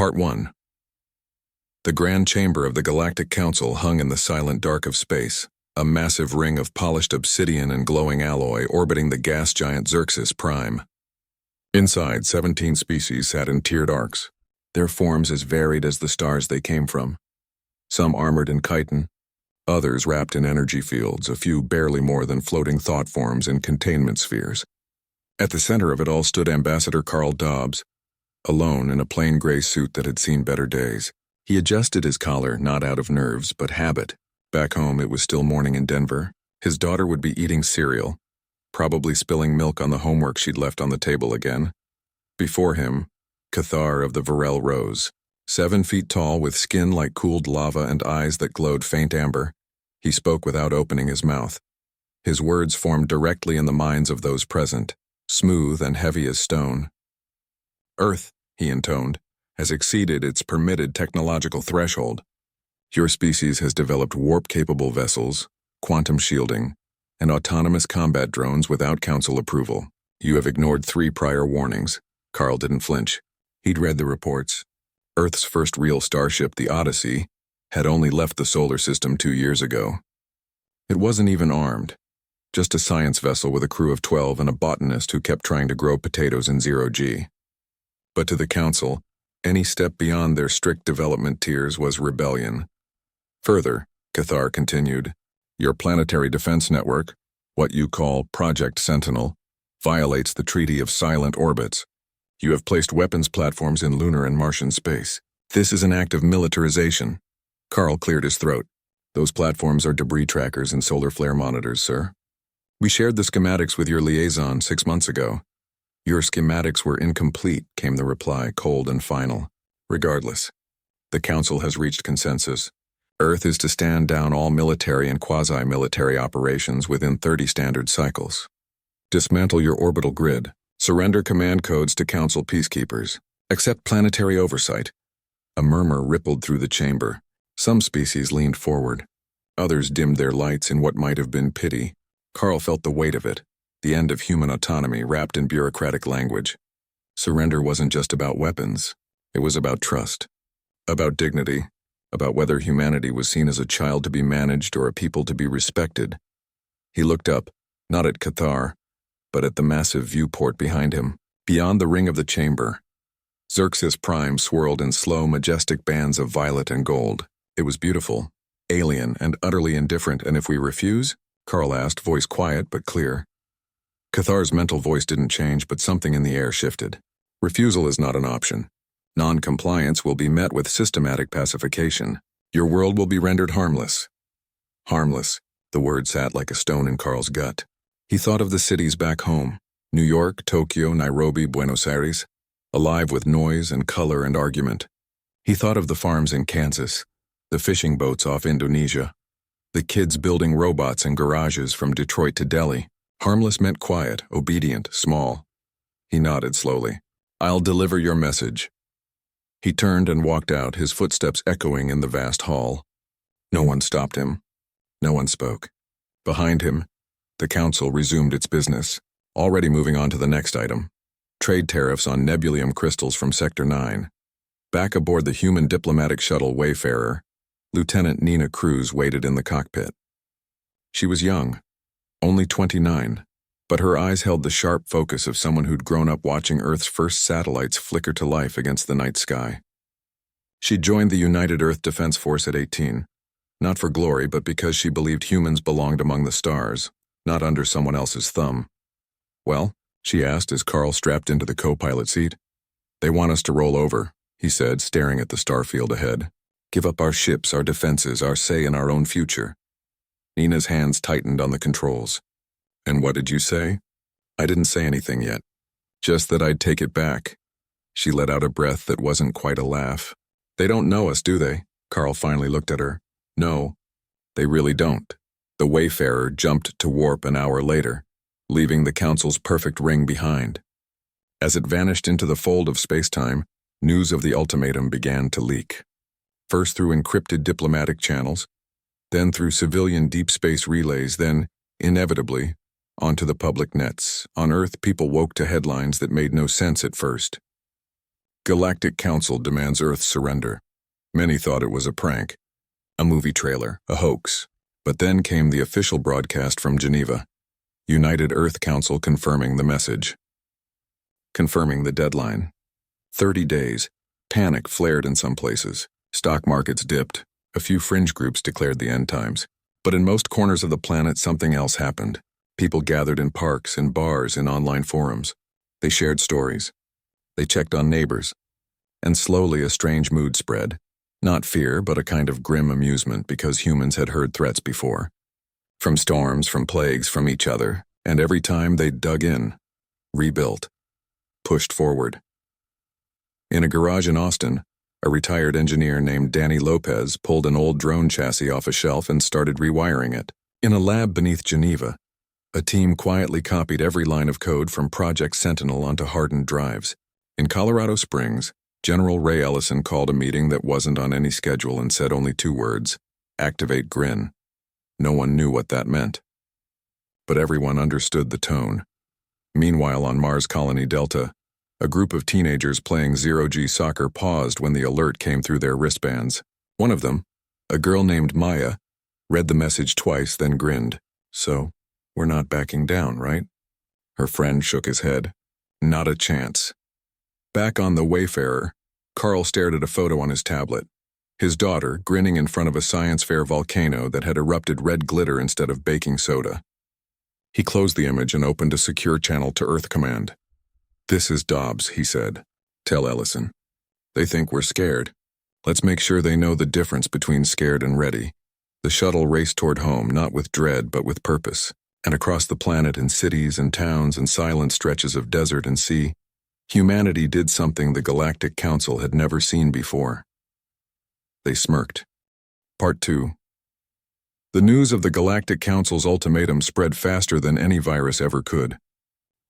Part 1. The grand chamber of the Galactic Council hung in the silent dark of space, a massive ring of polished obsidian and glowing alloy orbiting the gas giant Xerxes Prime. Inside, 17 species sat in tiered arcs, their forms as varied as the stars they came from. Some armored in chitin, others wrapped in energy fields, a few barely more than floating thought forms in containment spheres. At the center of it all stood Ambassador Carl Dobbs, alone in a plain gray suit that had seen better days. He adjusted his collar, not out of nerves, but habit. Back home, it was still morning in Denver. His daughter would be eating cereal, probably spilling milk on the homework she'd left on the table again. Before him, Cathar of the Varel rose. 7 feet tall, with skin like cooled lava and eyes that glowed faint amber. He spoke without opening his mouth. His words formed directly in the minds of those present, smooth and heavy as stone. Earth, he intoned, has exceeded its permitted technological threshold. Your species has developed warp-capable vessels, quantum shielding, and autonomous combat drones without council approval. You have ignored 3 prior warnings. Carl didn't flinch. He'd read the reports. Earth's first real starship, the Odyssey, had only left the solar system 2 years ago. It wasn't even armed, just a science vessel with a crew of 12 and a botanist who kept trying to grow potatoes in 0G. But to the Council, any step beyond their strict development tiers was rebellion. Further, Cathar continued, your planetary defense network, what you call Project Sentinel, violates the Treaty of Silent Orbits. You have placed weapons platforms in lunar and Martian space. This is an act of militarization. Carl cleared his throat. Those platforms are debris trackers and solar flare monitors, sir. We shared the schematics with your liaison 6 months ago. Your schematics were incomplete, came the reply, cold and final. Regardless, the Council has reached consensus. Earth is to stand down all military and quasi-military operations within 30 standard cycles. Dismantle your orbital grid. Surrender command codes to Council peacekeepers. Accept planetary oversight. A murmur rippled through the chamber. Some species leaned forward. Others dimmed their lights in what might have been pity. Carl felt the weight of it. The end of human autonomy wrapped in bureaucratic language. Surrender wasn't just about weapons. It was about trust, about dignity, about whether humanity was seen as a child to be managed or a people to be respected. He looked up, not at Cathar, but at the massive viewport behind him. Beyond the ring of the chamber, Xerxes Prime swirled in slow, majestic bands of violet and gold. It was beautiful, alien, and utterly indifferent. And if we refuse? Carl asked, voice quiet but clear. Cathar's mental voice didn't change, but something in the air shifted. Refusal is not an option. Non-compliance will be met with systematic pacification. Your world will be rendered harmless. Harmless, the word sat like a stone in Carl's gut. He thought of the cities back home, New York, Tokyo, Nairobi, Buenos Aires, alive with noise and color and argument. He thought of the farms in Kansas, the fishing boats off Indonesia, the kids building robots in garages from Detroit to Delhi. Harmless meant quiet, obedient, small. He nodded slowly. I'll deliver your message. He turned and walked out, his footsteps echoing in the vast hall. No one stopped him. No one spoke. Behind him, the Council resumed its business, already moving on to the next item. Trade tariffs on nebulium crystals from Sector 9. Back aboard the human diplomatic shuttle Wayfarer, Lieutenant Nina Cruz waited in the cockpit. She was young, only 29, but her eyes held the sharp focus of someone who'd grown up watching Earth's first satellites flicker to life against the night sky. She joined the United Earth Defense Force at 18, not for glory, but because she believed humans belonged among the stars, not under someone else's thumb. Well, she asked as Carl strapped into the co-pilot seat. They want us to roll over, he said, staring at the starfield ahead. Give up our ships, our defenses, our say in our own future. Nina's hands tightened on the controls. And what did you say? I didn't say anything yet. Just that I'd take it back. She let out a breath that wasn't quite a laugh. They don't know us, do they? Carl finally looked at her. No, they really don't. The Wayfarer jumped to warp an hour later, leaving the Council's perfect ring behind. As it vanished into the fold of space-time, news of the ultimatum began to leak. First through encrypted diplomatic channels, then through civilian deep space relays, then, inevitably, onto the public nets. On Earth, people woke to headlines that made no sense at first. Galactic Council demands Earth's surrender. Many thought it was a prank, a movie trailer, a hoax. But then came the official broadcast from Geneva. United Earth Council confirming the message. Confirming the deadline. 30 days. Panic flared in some places. Stock markets dipped. A few fringe groups declared the end times. But in most corners of the planet, something else happened. People gathered in parks, in bars, in online forums. They shared stories. They checked on neighbors. And slowly a strange mood spread. Not fear, but a kind of grim amusement because humans had heard threats before. From storms, from plagues, from each other. And every time they dug in, rebuilt, pushed forward. In a garage in Austin, a retired engineer named Danny Lopez pulled an old drone chassis off a shelf and started rewiring it. In a lab beneath Geneva, a team quietly copied every line of code from Project Sentinel onto hardened drives. In Colorado Springs, General Ray Ellison called a meeting that wasn't on any schedule and said only 2 words: activate Grin. No one knew what that meant. But everyone understood the tone. Meanwhile, on Mars Colony Delta, a group of teenagers playing zero-G soccer paused when the alert came through their wristbands. One of them, a girl named Maya, read the message twice, then grinned. So, we're not backing down, right? Her friend shook his head. Not a chance. Back on the Wayfarer, Carl stared at a photo on his tablet. His daughter, grinning in front of a science fair volcano that had erupted red glitter instead of baking soda. He closed the image and opened a secure channel to Earth Command. This is Dobbs, he said. Tell Ellison. They think we're scared. Let's make sure they know the difference between scared and ready. The shuttle raced toward home, not with dread, but with purpose. And across the planet, in cities and towns and silent stretches of desert and sea, humanity did something the Galactic Council had never seen before. They smirked. Part 2. The news of the Galactic Council's ultimatum spread faster than any virus ever could.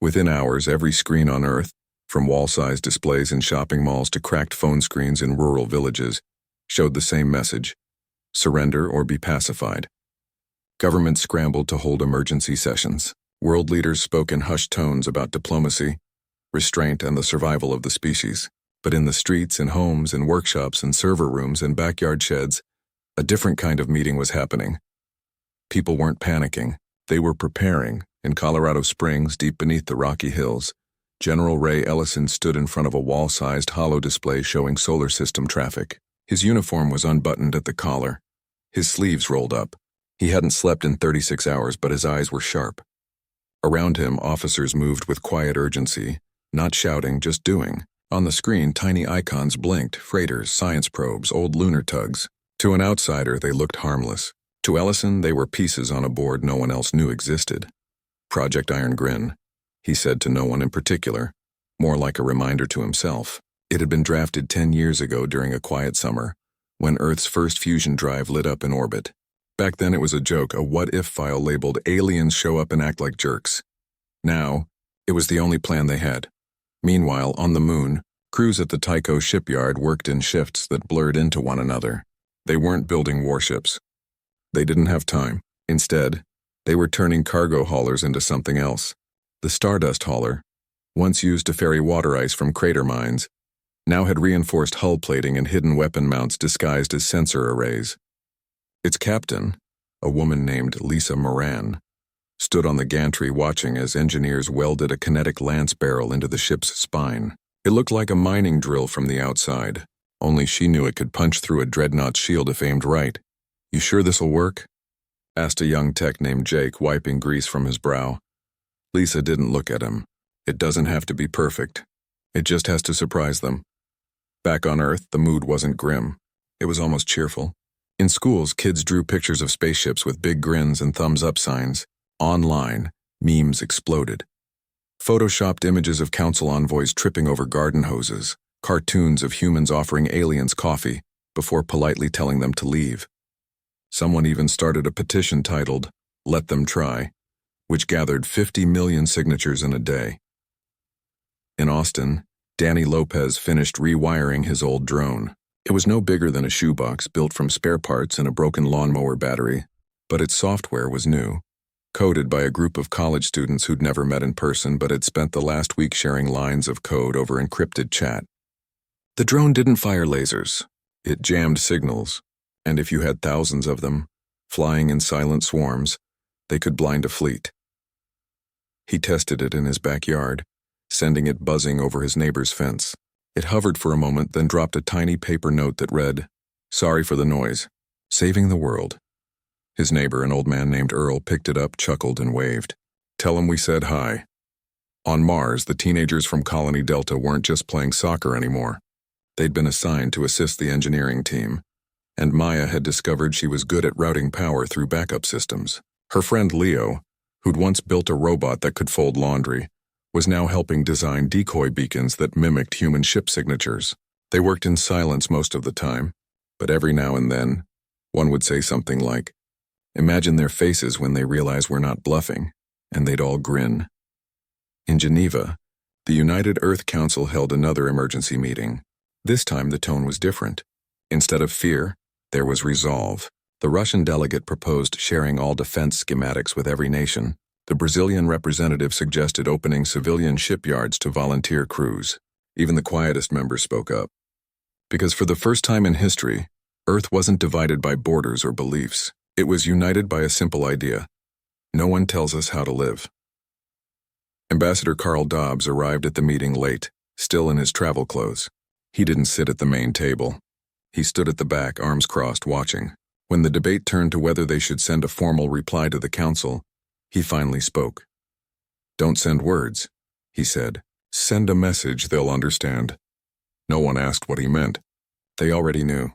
Within hours, every screen on Earth, from wall-sized displays in shopping malls to cracked phone screens in rural villages, showed the same message: surrender or be pacified. Governments scrambled to hold emergency sessions. World leaders spoke in hushed tones about diplomacy, restraint, and the survival of the species. But in the streets, in homes, in workshops, in server rooms, in backyard sheds, a different kind of meeting was happening. People weren't panicking. They were preparing. In Colorado Springs, deep beneath the Rocky Hills, General Ray Ellison stood in front of a wall-sized holo display showing solar system traffic. His uniform was unbuttoned at the collar. His sleeves rolled up. He hadn't slept in 36 hours, but his eyes were sharp. Around him, officers moved with quiet urgency, not shouting, just doing. On the screen, tiny icons blinked: freighters, science probes, old lunar tugs. To an outsider, they looked harmless. To Ellison, they were pieces on a board no one else knew existed. Project Iron Grin, he said to no one in particular, more like a reminder to himself. It had been drafted 10 years ago during a quiet summer, when Earth's first fusion drive lit up in orbit. Back then it was a joke, a what-if file labeled "Aliens Show Up and Act Like Jerks." Now, it was the only plan they had. Meanwhile, on the moon, crews at the Tycho shipyard worked in shifts that blurred into one another. They weren't building warships. They didn't have time. Instead, they were turning cargo haulers into something else. The Stardust hauler, once used to ferry water ice from crater mines, now had reinforced hull plating and hidden weapon mounts disguised as sensor arrays. Its captain, a woman named Lisa Moran, stood on the gantry watching as engineers welded a kinetic lance barrel into the ship's spine. It looked like a mining drill from the outside, only she knew it could punch through a dreadnought's shield if aimed right. "You sure this'll work?" asked a young tech named Jake, wiping grease from his brow. Lisa didn't look at him. "It doesn't have to be perfect. It just has to surprise them." Back on Earth, the mood wasn't grim. It was almost cheerful. In schools, kids drew pictures of spaceships with big grins and thumbs-up signs. Online, memes exploded. Photoshopped images of council envoys tripping over garden hoses, cartoons of humans offering aliens coffee before politely telling them to leave. Someone even started a petition titled, "Let Them Try," which gathered 50 million signatures in a day. In Austin, Danny Lopez finished rewiring his old drone. It was no bigger than a shoebox built from spare parts and a broken lawnmower battery, but its software was new, coded by a group of college students who'd never met in person but had spent the last week sharing lines of code over encrypted chat. The drone didn't fire lasers. It jammed signals, and if you had thousands of them, flying in silent swarms, they could blind a fleet. He tested it in his backyard, sending it buzzing over his neighbor's fence. It hovered for a moment, then dropped a tiny paper note that read, "Sorry for the noise. Saving the world." His neighbor, an old man named Earl, picked it up, chuckled, and waved. "Tell him we said hi." On Mars, the teenagers from Colony Delta weren't just playing soccer anymore. They'd been assigned to assist the engineering team, and Maya had discovered she was good at routing power through backup systems. Her friend Leo, who'd once built a robot that could fold laundry, was now helping design decoy beacons that mimicked human ship signatures. They worked in silence most of the time, but every now and then, one would say something like, "Imagine their faces when they realize we're not bluffing," and they'd all grin. In Geneva, the United Earth Council held another emergency meeting. This time the tone was different. Instead of fear, there was resolve. The Russian delegate proposed sharing all defense schematics with every nation. The Brazilian representative suggested opening civilian shipyards to volunteer crews. Even the quietest members spoke up. Because for the first time in history, Earth wasn't divided by borders or beliefs. It was united by a simple idea. No one tells us how to live. Ambassador Carl Dobbs arrived at the meeting late, still in his travel clothes. He didn't sit at the main table. He stood at the back, arms crossed, watching. When the debate turned to whether they should send a formal reply to the council, he finally spoke. "Don't send words," he said. "Send a message they'll understand." No one asked what he meant. They already knew.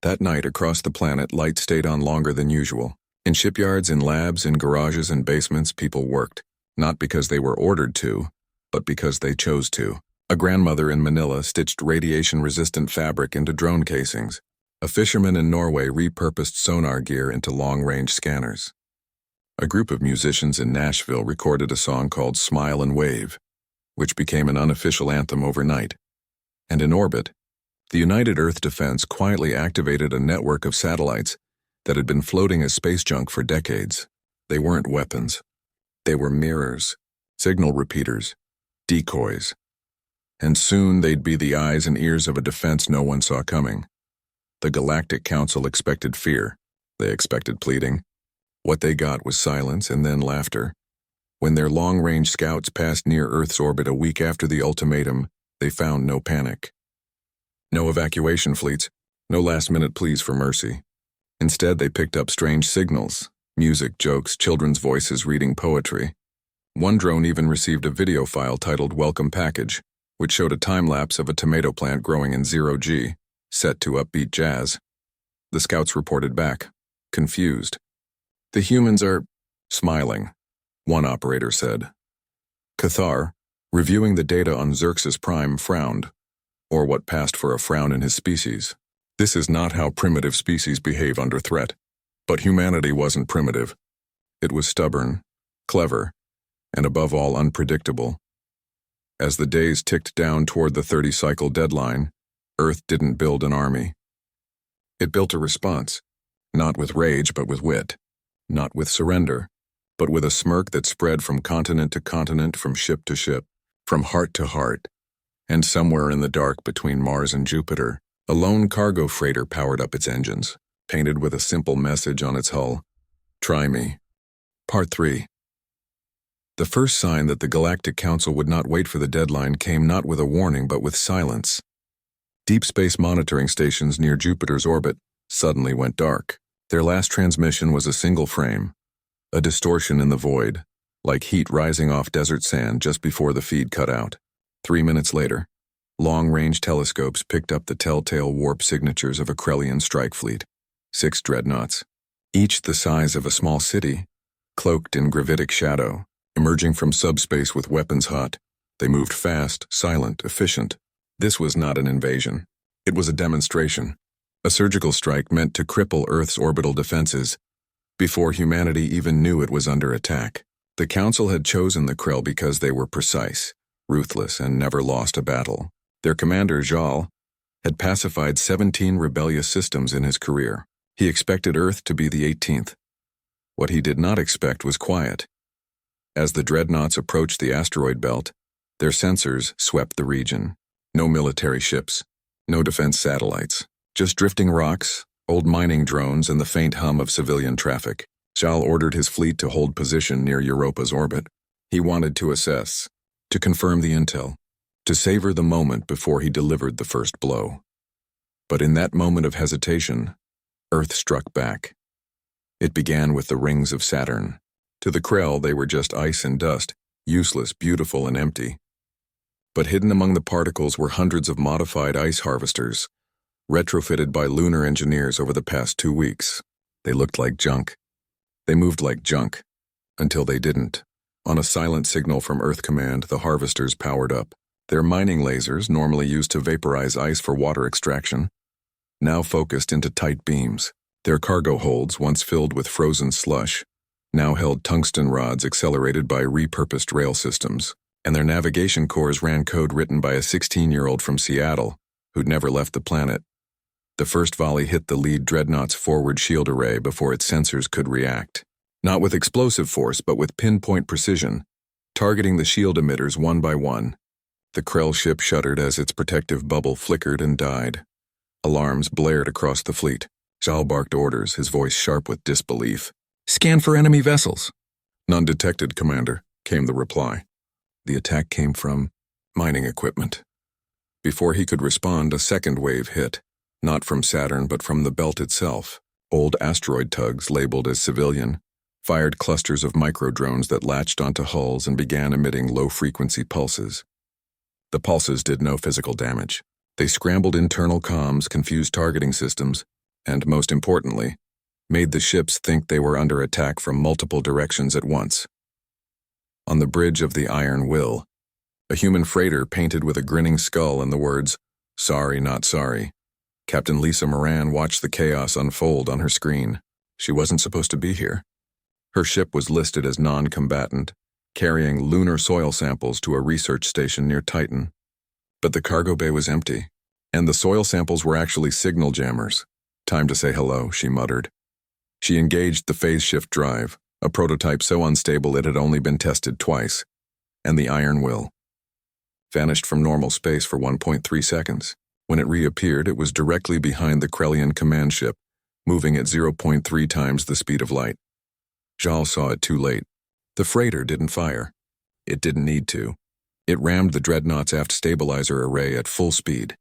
That night across the planet, light stayed on longer than usual. In shipyards, in labs, in garages and basements, people worked, not because they were ordered to, but because they chose to. A grandmother in Manila stitched radiation-resistant fabric into drone casings. A fisherman in Norway repurposed sonar gear into long-range scanners. A group of musicians in Nashville recorded a song called "Smile and Wave," which became an unofficial anthem overnight. And in orbit, the United Earth Defense quietly activated a network of satellites that had been floating as space junk for decades. They weren't weapons. They were mirrors, signal repeaters, decoys. And soon they'd be the eyes and ears of a defense no one saw coming. The Galactic Council expected fear. They expected pleading. What they got was silence and then laughter. When their long-range scouts passed near Earth's orbit a week after the ultimatum, they found no panic. No evacuation fleets, no last-minute pleas for mercy. Instead, they picked up strange signals, music, jokes, children's voices reading poetry. One drone even received a video file titled "Welcome Package," which showed a time-lapse of a tomato plant growing in 0G, set to upbeat jazz. The scouts reported back, confused. "The humans are smiling," one operator said. Cathar, reviewing the data on Xerxes Prime, frowned, or what passed for a frown in his species. This is not how primitive species behave under threat. But humanity wasn't primitive. It was stubborn, clever, and above all unpredictable. As the days ticked down toward the 30-cycle deadline, Earth didn't build an army. It built a response, not with rage but with wit. Not with surrender, but with a smirk that spread from continent to continent, from ship to ship, from heart to heart. And somewhere in the dark between Mars and Jupiter, a lone cargo freighter powered up its engines, painted with a simple message on its hull: "Try me." Part 3. The first sign that the Galactic Council would not wait for the deadline came not with a warning but with silence. Deep space monitoring stations near Jupiter's orbit suddenly went dark. Their last transmission was a single frame, a distortion in the void, like heat rising off desert sand just before the feed cut out. 3 minutes later, long-range telescopes picked up the telltale warp signatures of a Krellian strike fleet. 6 dreadnoughts, each the size of a small city, cloaked in gravitic shadow, emerging from subspace with weapons hot. They moved fast, silent, efficient. This was not an invasion. It was a demonstration. A surgical strike meant to cripple Earth's orbital defenses before humanity even knew it was under attack. The Council had chosen the Krell because they were precise, ruthless, and never lost a battle. Their commander, Jal, had pacified 17 rebellious systems in his career. He expected Earth to be the 18th. What he did not expect was quiet. As the dreadnoughts approached the asteroid belt, their sensors swept the region. No military ships, no defense satellites, just drifting rocks, old mining drones, and the faint hum of civilian traffic. Zhao ordered his fleet to hold position near Europa's orbit. He wanted to assess, to confirm the intel, to savor the moment before he delivered the first blow. But in that moment of hesitation, Earth struck back. It began with the rings of Saturn. To the Krell, they were just ice and dust, useless, beautiful, and empty. But hidden among the particles were hundreds of modified ice harvesters, retrofitted by lunar engineers over the past 2 weeks. They looked like junk. They moved like junk, until they didn't. On a silent signal from Earth Command, the harvesters powered up. Their mining lasers, normally used to vaporize ice for water extraction, now focused into tight beams. Their cargo holds, once filled with frozen slush, now held tungsten rods accelerated by repurposed rail systems, and their navigation cores ran code written by a 16-year-old from Seattle who'd never left the planet. The first volley hit the lead dreadnought's forward shield array before its sensors could react. Not with explosive force, but with pinpoint precision, targeting the shield emitters one by one. The Krell ship shuddered as its protective bubble flickered and died. Alarms blared across the fleet. Zhao barked orders, his voice sharp with disbelief. "Scan for enemy vessels." "None detected, Commander," came the reply. The attack came from mining equipment. Before he could respond, a second wave hit. Not from Saturn, but from the belt itself. Old asteroid tugs, labeled as civilian, fired clusters of micro-drones that latched onto hulls and began emitting low-frequency pulses. The pulses did no physical damage. They scrambled internal comms, confused targeting systems, and, most importantly, made the ships think they were under attack from multiple directions at once. On the bridge of the Iron Will, a human freighter painted with a grinning skull and the words, "Sorry, not sorry." Captain Lisa Moran watched the chaos unfold on her screen. She wasn't supposed to be here. Her ship was listed as non-combatant, carrying lunar soil samples to a research station near Titan. But the cargo bay was empty, and the soil samples were actually signal jammers. "Time to say hello," she muttered. She engaged the phase shift drive, a prototype so unstable it had only been tested twice, and the Iron Will vanished from normal space for 1.3 seconds. When it reappeared, it was directly behind the Krellian command ship, moving at 0.3 times the speed of light. Zhao saw it too late. The freighter didn't fire. It didn't need to. It rammed the dreadnought's aft stabilizer array at full speed,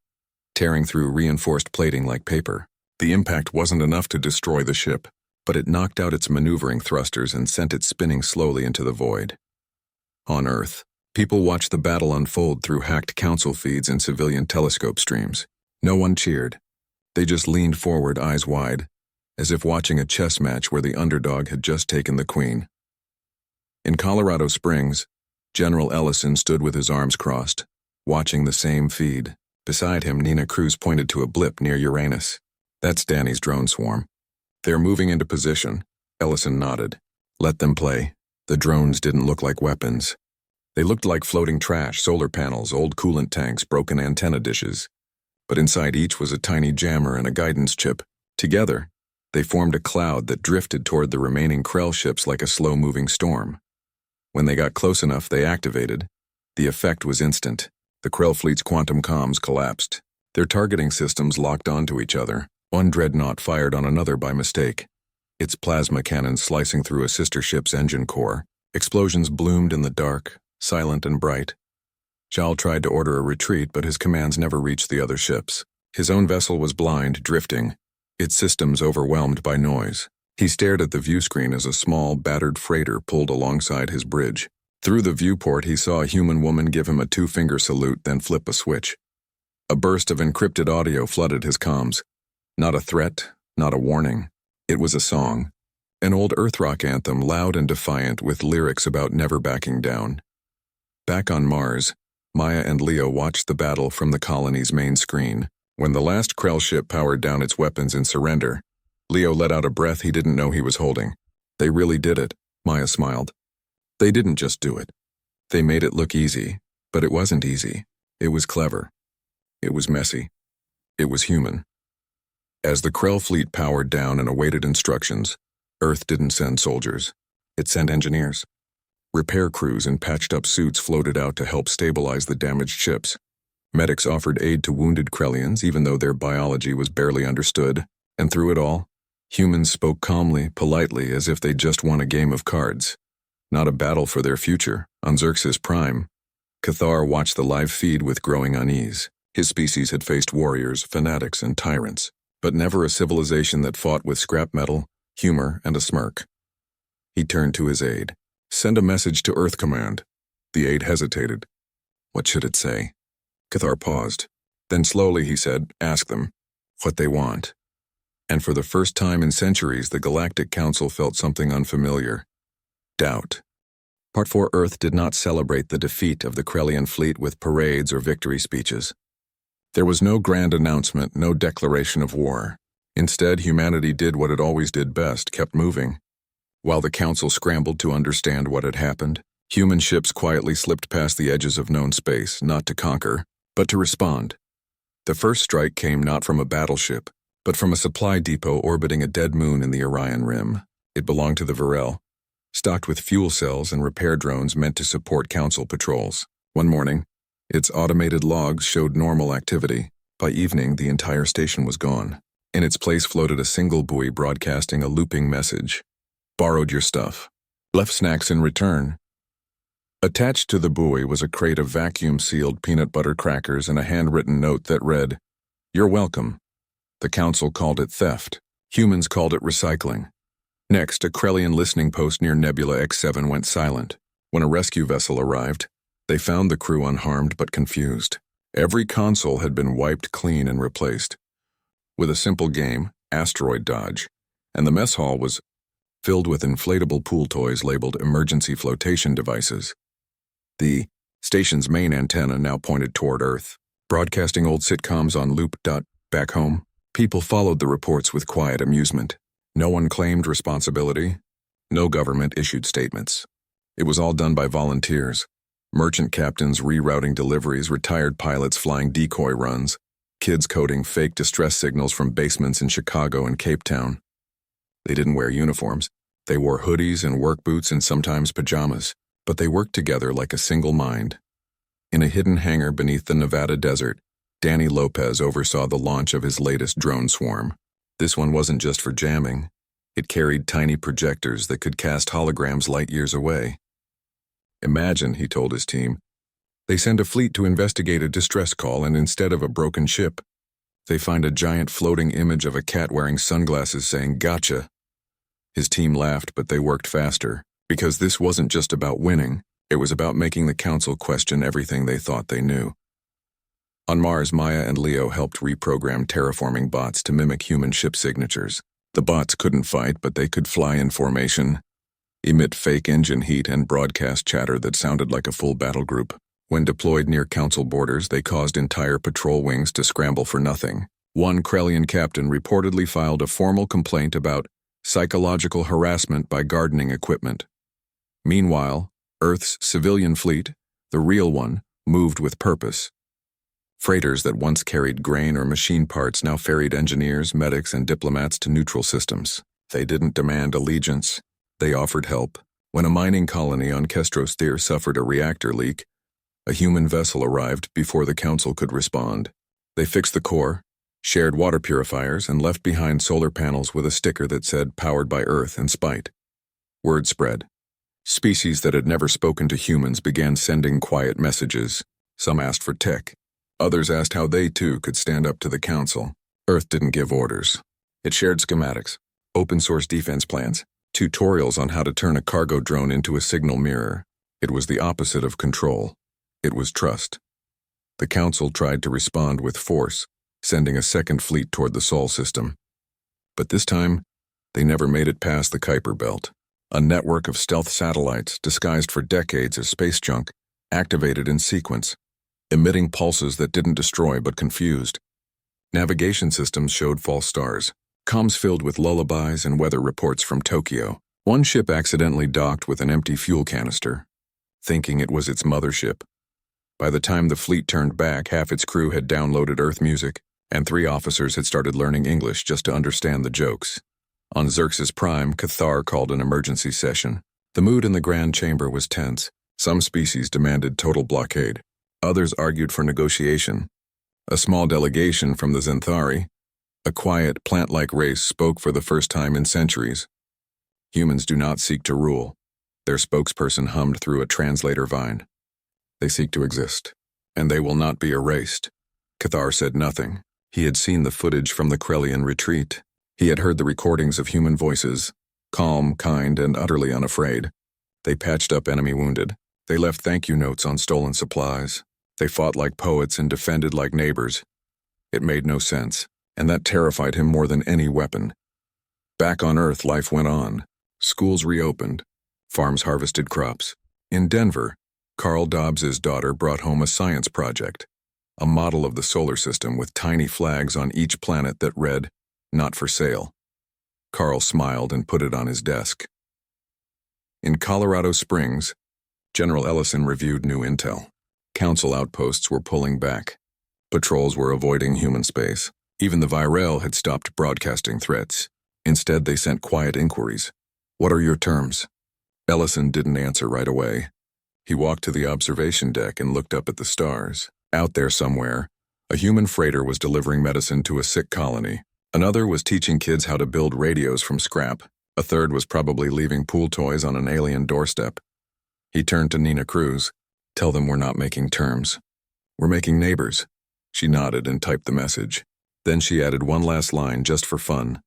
tearing through reinforced plating like paper. The impact wasn't enough to destroy the ship, but it knocked out its maneuvering thrusters and sent it spinning slowly into the void. On Earth, people watched the battle unfold through hacked council feeds and civilian telescope streams. No one cheered. They just leaned forward, eyes wide, as if watching a chess match where the underdog had just taken the queen. In Colorado Springs, General Ellison stood with his arms crossed, watching the same feed. Beside him, Nina Cruz pointed to a blip near Uranus. "That's Danny's drone swarm. They're moving into position." Ellison nodded. "Let them play." The drones didn't look like weapons. They looked like floating trash, solar panels, old coolant tanks, broken antenna dishes. But inside each was a tiny jammer and a guidance chip. Together, they formed a cloud that drifted toward the remaining Krell ships like a slow-moving storm. When they got close enough, they activated. The effect was instant. The Krell fleet's quantum comms collapsed. Their targeting systems locked onto each other. One dreadnought fired on another by mistake, its plasma cannon slicing through a sister ship's engine core. Explosions bloomed in the dark, silent and bright. Zhao tried to order a retreat, but his commands never reached the other ships. His own vessel was blind, drifting, its systems overwhelmed by noise. He stared at the view screen as a small, battered freighter pulled alongside his bridge. Through the viewport, he saw a human woman give him a 2-finger salute, then flip a switch. A burst of encrypted audio flooded his comms. Not a threat, not a warning. It was a song. An old Earthrock anthem, loud and defiant, with lyrics about never backing down. Back on Mars, Maya and Leo watched the battle from the colony's main screen. When the last Krell ship powered down its weapons in surrender, Leo let out a breath he didn't know he was holding. "They really did it," Maya smiled. "They didn't just do it. They made it look easy, but it wasn't easy. It was clever. It was messy. It was human." As the Krell fleet powered down and awaited instructions, Earth didn't send soldiers. It sent engineers. Repair crews in patched-up suits floated out to help stabilize the damaged ships. Medics offered aid to wounded Krellians even though their biology was barely understood, and through it all, humans spoke calmly, politely, as if they'd just won a game of cards. Not a battle for their future. On Xerxes Prime, Cathar watched the live feed with growing unease. His species had faced warriors, fanatics, and tyrants, but never a civilization that fought with scrap metal, humor, and a smirk. He turned to his aide. "Send a message to Earth Command." The aide hesitated. What should it say? Cathar paused. Then slowly he said, "Ask them what they want." And for the first time in centuries, the Galactic Council felt something unfamiliar. Doubt. Part 4 Earth did not celebrate the defeat of the Krellian fleet with parades or victory speeches. There was no grand announcement, no declaration of war. Instead, humanity did what it always did best, kept moving. While the Council scrambled to understand what had happened, human ships quietly slipped past the edges of known space, not to conquer, but to respond. The first strike came not from a battleship, but from a supply depot orbiting a dead moon in the Orion Rim. It belonged to the Varel, stocked with fuel cells and repair drones meant to support Council patrols. One morning, its automated logs showed normal activity. By evening, the entire station was gone. In its place floated a single buoy broadcasting a looping message. "Borrowed your stuff. Left snacks in return." Attached to the buoy was a crate of vacuum-sealed peanut butter crackers and a handwritten note that read, "You're welcome." The Council called it theft. Humans called it recycling. Next, a Krellian listening post near Nebula X7 went silent. When a rescue vessel arrived, they found the crew unharmed but confused. Every console had been wiped clean and replaced with a simple game, asteroid dodge, and the mess hall was filled with inflatable pool toys labeled emergency flotation devices. The station's main antenna now pointed toward Earth, broadcasting old sitcoms on loop. Back home, people followed the reports with quiet amusement. No one claimed responsibility. No government issued statements. It was all done by volunteers. Merchant captains rerouting deliveries, retired pilots flying decoy runs, kids coding fake distress signals from basements in Chicago and Cape Town. They didn't wear uniforms. They wore hoodies and work boots and sometimes pajamas, but they worked together like a single mind. In a hidden hangar beneath the Nevada desert, Danny Lopez oversaw the launch of his latest drone swarm. This one wasn't just for jamming. It carried tiny projectors that could cast holograms light years away. "Imagine," he told his team, "they send a fleet to investigate a distress call and instead of a broken ship, they find a giant floating image of a cat wearing sunglasses saying, 'Gotcha.'" His team laughed, but they worked faster, because this wasn't just about winning, it was about making the Council question everything they thought they knew. On Mars, Maya and Leo helped reprogram terraforming bots to mimic human ship signatures. The bots couldn't fight, but they could fly in formation, emit fake engine heat, and broadcast chatter that sounded like a full battle group. When deployed near Council borders, they caused entire patrol wings to scramble for nothing. One Krellian captain reportedly filed a formal complaint about psychological harassment by gardening equipment. Meanwhile, Earth's civilian fleet, the real one, moved with purpose. Freighters that once carried grain or machine parts now ferried engineers, medics, and diplomats to neutral systems. They didn't demand allegiance. They offered help. When a mining colony on Kestrostir suffered a reactor leak, a human vessel arrived before the Council could respond. They fixed the core, shared water purifiers, and left behind solar panels with a sticker that said "Powered by Earth" in spite. Word spread. Species that had never spoken to humans began sending quiet messages. Some asked for tech. Others asked how they, too, could stand up to the Council. Earth didn't give orders. It shared schematics, open-source defense plans, tutorials on how to turn a cargo drone into a signal mirror. It was the opposite of control. It was trust. The Council tried to respond with force, sending a second fleet toward the Sol system. But this time, they never made it past the Kuiper Belt. A network of stealth satellites, disguised for decades as space junk, activated in sequence, emitting pulses that didn't destroy but confused. Navigation systems showed false stars, comms filled with lullabies and weather reports from Tokyo. One ship accidentally docked with an empty fuel canister, thinking it was its mothership. By the time the fleet turned back, half its crew had downloaded Earth music, and 3 officers had started learning English just to understand the jokes. On Xerxes Prime, Cathar called an emergency session. The mood in the Grand Chamber was tense. Some species demanded total blockade. Others argued for negotiation. A small delegation from the Xanthari, a quiet, plant-like race, spoke for the first time in centuries. Humans do not seek to rule. Their spokesperson hummed through a translator vine. They seek to exist, and they will not be erased. Cathar said nothing. He had seen the footage from the Krellian retreat. He had heard the recordings of human voices, calm, kind, and utterly unafraid. They patched up enemy wounded. They left thank you notes on stolen supplies. They fought like poets and defended like neighbors. It made no sense, and that terrified him more than any weapon. Back on Earth, life went on. Schools reopened. Farms harvested crops. In Denver, Carl Dobbs's daughter brought home a science project, a model of the solar system with tiny flags on each planet that read, "Not for sale." Carl smiled and put it on his desk. In Colorado Springs, General Ellison reviewed new intel. Council outposts were pulling back. Patrols were avoiding human space. Even the Virel had stopped broadcasting threats. Instead, they sent quiet inquiries. "What are your terms?" Ellison didn't answer right away. He walked to the observation deck and looked up at the stars. Out there somewhere, a human freighter was delivering medicine to a sick colony. Another was teaching kids how to build radios from scrap. A third was probably leaving pool toys on an alien doorstep. He turned to Nina Cruz. "Tell them we're not making terms. We're making neighbors." She nodded and typed the message. Then she added one last line just for fun.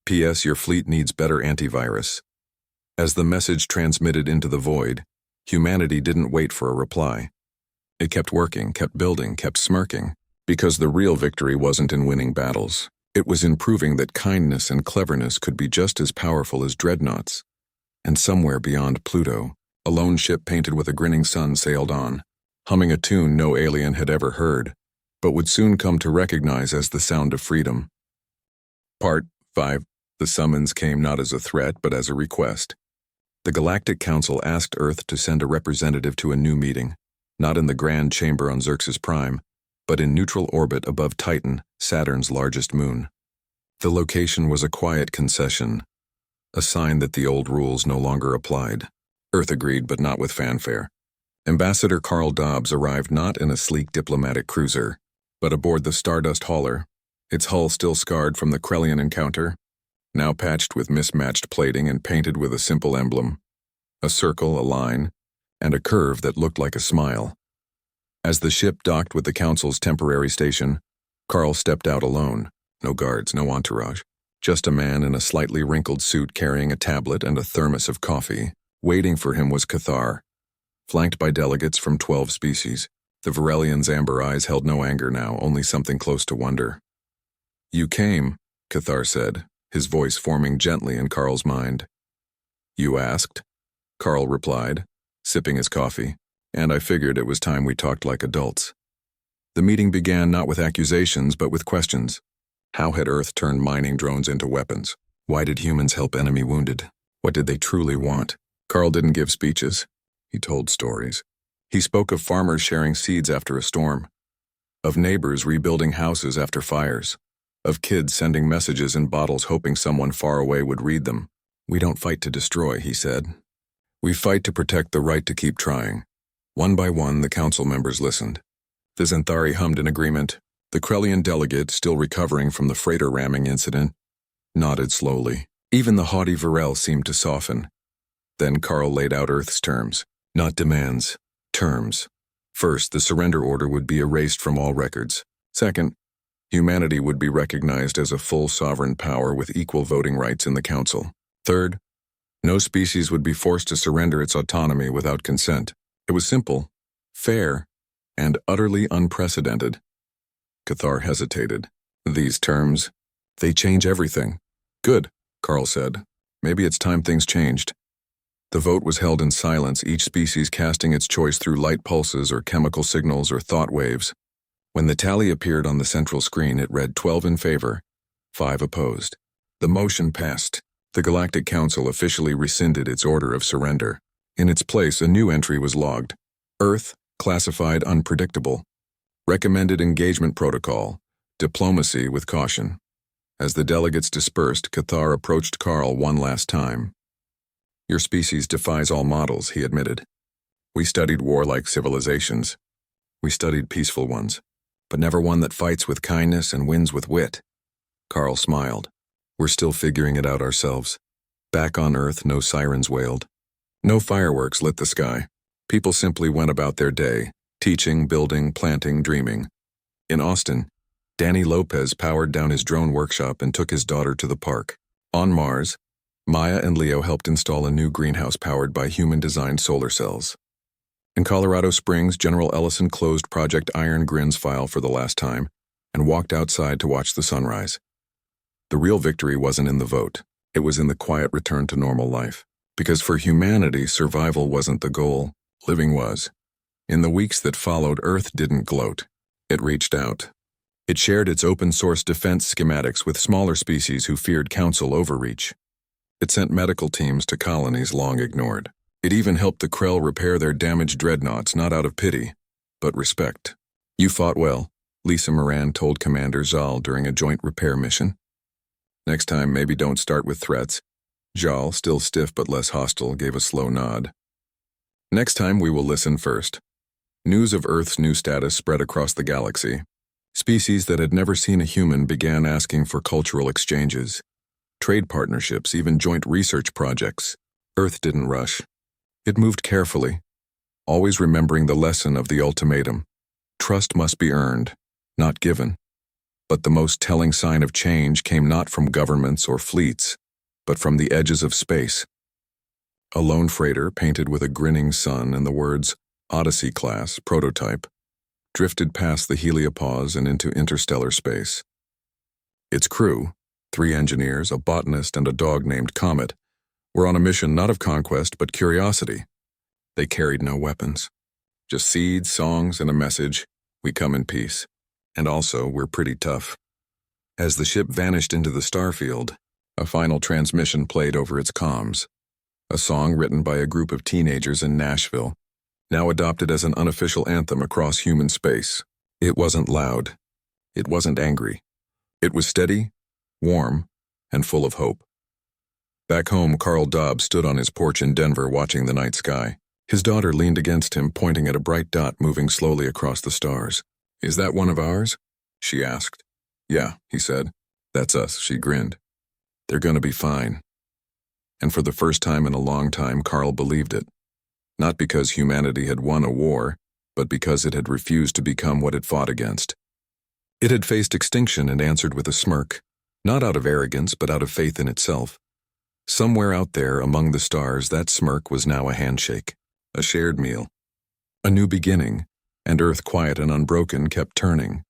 "P.S. Your fleet needs better antivirus." As the message transmitted into the void, humanity didn't wait for a reply. It kept working, kept building, kept smirking, because the real victory wasn't in winning battles. It was in proving that kindness and cleverness could be just as powerful as dreadnoughts. And somewhere beyond Pluto, a lone ship painted with a grinning sun sailed on, humming a tune no alien had ever heard, but would soon come to recognize as the sound of freedom. Part 5. The summons came not as a threat, but as a request. The Galactic Council asked Earth to send a representative to a new meeting, not in the Grand Chamber on Xerxes Prime, but in neutral orbit above Titan, Saturn's largest moon. The location was a quiet concession, a sign that the old rules no longer applied. Earth agreed, but not with fanfare. Ambassador Carl Dobbs arrived not in a sleek diplomatic cruiser, but aboard the Stardust hauler, its hull still scarred from the Krellian encounter, now patched with mismatched plating and painted with a simple emblem, a circle, a line, and a curve that looked like a smile. As the ship docked with the Council's temporary station, Carl stepped out alone. No guards, no entourage. Just a man in a slightly wrinkled suit carrying a tablet and a thermos of coffee. Waiting for him was Cathar, flanked by delegates from 12 species. The Virelian's amber eyes held no anger now, only something close to wonder. "You came," Cathar said, his voice forming gently in Carl's mind. "You asked," Carl replied, sipping his coffee, "and I figured it was time we talked like adults." The meeting began not with accusations, but with questions. How had Earth turned mining drones into weapons? Why did humans help enemy wounded? What did they truly want? Carl didn't give speeches. He told stories. He spoke of farmers sharing seeds after a storm, of neighbors rebuilding houses after fires, of kids sending messages in bottles hoping someone far away would read them. "We don't fight to destroy," he said. "We fight to protect the right to keep trying." One by one, the council members listened. The Xanthari hummed in agreement. The Krellian delegate, still recovering from the freighter ramming incident, nodded slowly. Even the haughty Virel seemed to soften. Then Carl laid out Earth's terms. Not demands, terms. First, the surrender order would be erased from all records. Second, humanity would be recognized as a full sovereign power with equal voting rights in the Council. Third, no species would be forced to surrender its autonomy without consent. It was simple, fair, and utterly unprecedented. Cathar hesitated. "These terms, they change everything." "Good," Carl said. "Maybe it's time things changed." The vote was held in silence, each species casting its choice through light pulses or chemical signals or thought waves. When the tally appeared on the central screen, it read 12 in favor, 5 opposed. The motion passed. The Galactic Council officially rescinded its order of surrender. In its place, a new entry was logged. Earth, classified unpredictable. Recommended engagement protocol, diplomacy with caution. As the delegates dispersed, Cathar approached Carl one last time. "Your species defies all models," he admitted. "We studied warlike civilizations. We studied peaceful ones, but never one that fights with kindness and wins with wit. Carl smiled. We're still figuring it out ourselves. Back on Earth, no sirens wailed. No fireworks lit the sky. People simply went about their day, teaching, building, planting, dreaming. In Austin, Danny Lopez powered down his drone workshop and took his daughter to the park. On Mars, Maya and Leo helped install a new greenhouse powered by human-designed solar cells. In Colorado Springs, General Ellison closed Project Iron Grin's file for the last time and walked outside to watch the sunrise. The real victory wasn't in the vote. It was in the quiet return to normal life. Because for humanity, survival wasn't the goal. Living was. In the weeks that followed, Earth didn't gloat. It reached out. It shared its open-source defense schematics with smaller species who feared council overreach. It sent medical teams to colonies long ignored. It even helped the Krell repair their damaged dreadnoughts, not out of pity, but respect. You fought well, Lisa Moran told Commander Zal during a joint repair mission. Next time, maybe don't start with threats. Zal, still stiff but less hostile, gave a slow nod. Next time, we will listen first. News of Earth's new status spread across the galaxy. Species that had never seen a human began asking for cultural exchanges, trade partnerships, even joint research projects. Earth didn't rush. It moved carefully, always remembering the lesson of the ultimatum. Trust must be earned, not given. But the most telling sign of change came not from governments or fleets, but from the edges of space. A lone freighter painted with a grinning sun and the words Odyssey Class Prototype drifted past the heliopause and into interstellar space. Its crew, 3 engineers, a botanist, and a dog named Comet, were on a mission not of conquest but curiosity. They carried no weapons. Just seeds, songs, and a message: we come in peace. And also, we're pretty tough. As the ship vanished into the starfield, a final transmission played over its comms. A song written by a group of teenagers in Nashville, now adopted as an unofficial anthem across human space. It wasn't loud. It wasn't angry. It was steady, warm, and full of hope. Back home, Carl Dobbs stood on his porch in Denver watching the night sky. His daughter leaned against him, pointing at a bright dot moving slowly across the stars. "Is that one of ours?" she asked. "Yeah," he said. "That's us," she grinned. "They're gonna be fine." And for the first time in a long time, Carl believed it. Not because humanity had won a war, but because it had refused to become what it fought against. It had faced extinction and answered with a smirk, not out of arrogance, but out of faith in itself. Somewhere out there among the stars, that smirk was now a handshake, a shared meal. A new beginning, and Earth, quiet and unbroken, kept turning.